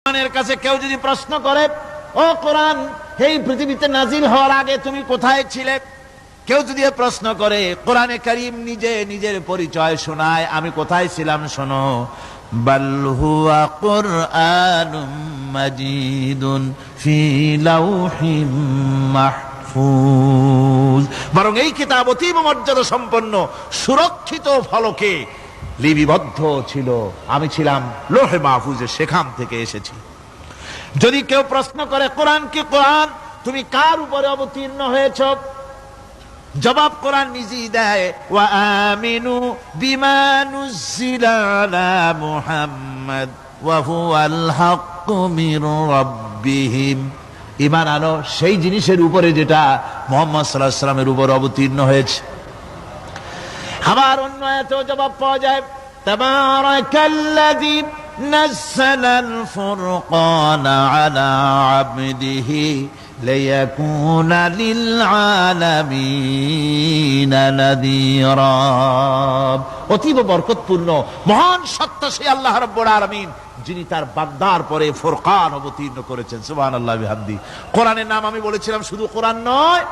কোরআনের কাছে কেউ যদি প্রশ্ন করে, ও কোরআন, এই পৃথিবীতে নাজিল হওয়ার আগে তুমি কোথায় ছিলে? কেউ যদি প্রশ্ন করে, কোরআনে কারীম নিজে নিজের পরিচয় শোনায়, আমি কোথায় ছিলাম শোনো। বাল হুয়া কুরআনুম মাজিদুন ফি লাউহিম মাহফুজ, বরং এই কিতাব অতীব মর্যাদা সম্পন্ন সুরক্ষিত ফলকে লিপিবদ্ধ ছিল, আমি ছিলাম লোহে মাহফুজে, সেখান থেকে এসেছি। যদি কেউ প্রশ্ন করে, কোরআন কি কোরআন, তুমি কার উপরে অবতীর্ণ হয়েছ? জবাব কোরআন নিজেই দেয়, ওয়া আমিনু বিমা নুজিলা আলা মুহাম্মাদ ওয়া হুয়াল হাক্কু মির রাব্বিহিম। ঈমান আনো সেই জিনিসের উপরে যেটা মুহাম্মদ সাল্লাল্লাহু আলাইহি ওয়াসাল্লামের উপর অবতীর্ণ হয়েছে। আবার অন্য আয়াতেও জবাব পাওয়া যায়, তাবারাকাল্লাযী নাযালাল ফুরকানা আলা আবদিহি লিয়াকুনা লিল আলামিনা নাযীরা। অতীব বরকতপূর্ণ মহান সত্তা সেই আল্লাহ রাব্বুল আলামিন, যিনি তার বান্দার পরে ফুরকান অবতীর্ণ করেছেন। সুবহানাল্লাহি ওয়া বিহামদিহি। কোরআনের নাম আমি বলেছিলাম শুধু কোরআন নয়,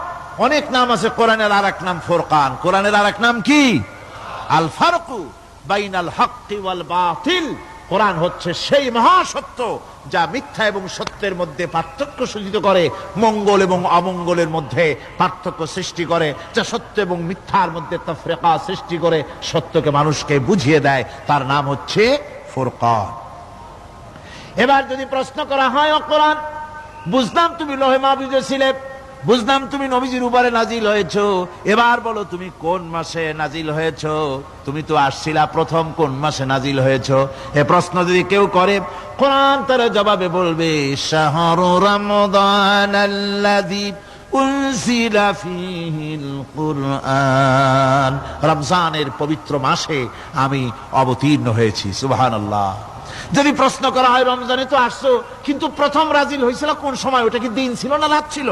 অনেক নাম আছে। কোরআনের আরেক নাম ফুরকান। কোরআনের আরেক নাম কি? আল ফারকু বাইনাল হক্কি ওয়াল বাতিল। কোরআন হচ্ছে সেই মহাসত্য যা মিথ্যা এবং সত্যের মধ্যে পার্থক্য সূচিত করে, মঙ্গল এবং অমঙ্গলের মধ্যে পার্থক্য সৃষ্টি করে, যা সত্য এবং মিথ্যার মধ্যে তাফরিকা সৃষ্টি করে, সত্যকে মানুষকে বুঝিয়ে দেয়। তার নাম হচ্ছে ফুরকান। এবার যদি প্রশ্ন করা হয়, ও কোরআন, বুঝলাম তুমি লোহে মাহফুজে ছিলে, বুঝলাম তুমি নবীজির উপরে নাজিল হয়েছো, এবার বলো তুমি কোন মাসে নাজিল হয়েছো? তুমি তো আসছিলা প্রথম কোন মাসে নাজিল হয়েছো? এ প্রশ্ন যদি কেউ করে, কোরআন তার জবাবে বলবে, শাহরু রমাদানাল্লাযী উনজিলা ফীহিল কুরআন। রমজানের পবিত্র মাসে আমি অবতীর্ণ হয়েছি। সুবহানাল্লাহ। যদি প্রশ্ন করা হয়, রমজানে তো আসছো, কিন্তু প্রথম নাজিল হয়েছিল কোন সময়? ওটা কি দিন ছিল না রাত ছিল?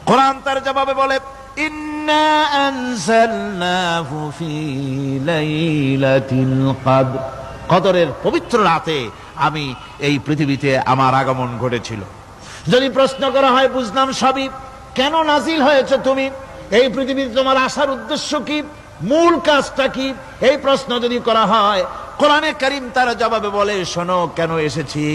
কোরআন তার জবাবে বলে, ইন্না আনজালনাহু ফি লাইলাতিল কদর। কদরের পবিত্র রাতে আমি এই পৃথিবীতে আমার আগমন ঘটেছিল। যদি প্রশ্ন করা হয়, বুঝলাম সবই, কেন নাজিল হয়েছে তুমি? এই পৃথিবীতে তোমার আসার উদ্দেশ্য কি? মূল কাজটা কি? এই প্রশ্ন যদি করা হয়, কোরআনে কারীম তার জবাবে বলে, শোনো কেন এসেছি।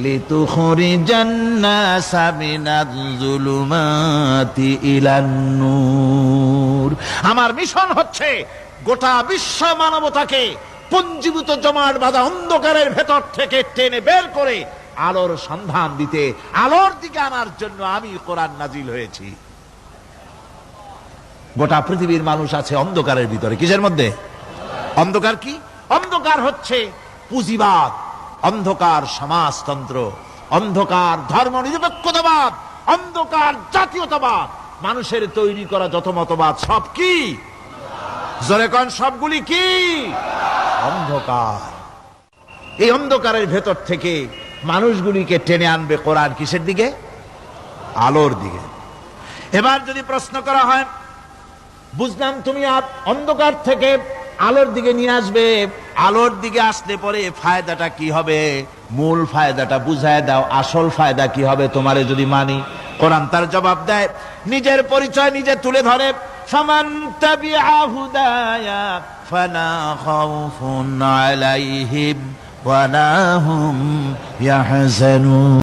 লিতুখরিজান নাসা মিনাজ যুলুমাতি ইলান নূর। আমার মিশন হচ্ছে গোটা বিশ্ব মানবতাকে পুঞ্জীভূত জমাট বাঁধা অন্ধকারের ভেতর থেকে টেনে বের করে আলোর সন্ধান দিতে, আলোর দিকে আনার জন্য আমি কোরআন নাজিল হয়েছি। গোটা পৃথিবীর মানুষ আছে অন্ধকারের ভিতরে। কিসের মধ্যে? অন্ধকার কি? অন্ধকার হচ্ছে পুঁজিবাদ, অন্ধকার সমাজতন্ত্র, অন্ধকার ধর্ম নিরপেক্ষতাবাদ, অন্ধকার জাতীয়তাবাদ। মানুষের তৈরি করা যত মতবাদ সব কি? জোরে কোন, সবগুলি কি? অন্ধকার। এই অন্ধকারের ভেতর থেকে মানুষগুলিকে টেনে আনবে কোরআন কিসের দিকে? আলোর দিকে। এবার যদি প্রশ্ন করা হয়, বুঝলাম তুমি অন্ধকার থেকে আলোর দিকে নিয়ে আসবে, আলোর দিকে আসলে পরে ফায়দাটা কি হবে? মূল ফায়দাটা বুঝায় দাও, আসল ফায়দা কি হবে তোমারে যদি মানি? কোরআন তার জবাব দেয়, নিজের পরিচয় নিজে তুলে ধরে, ফামান তাবিআ হুদায়া ফালা খাউফুন আলাইহিম ওয়া লা হুম ইয়াহজানুন।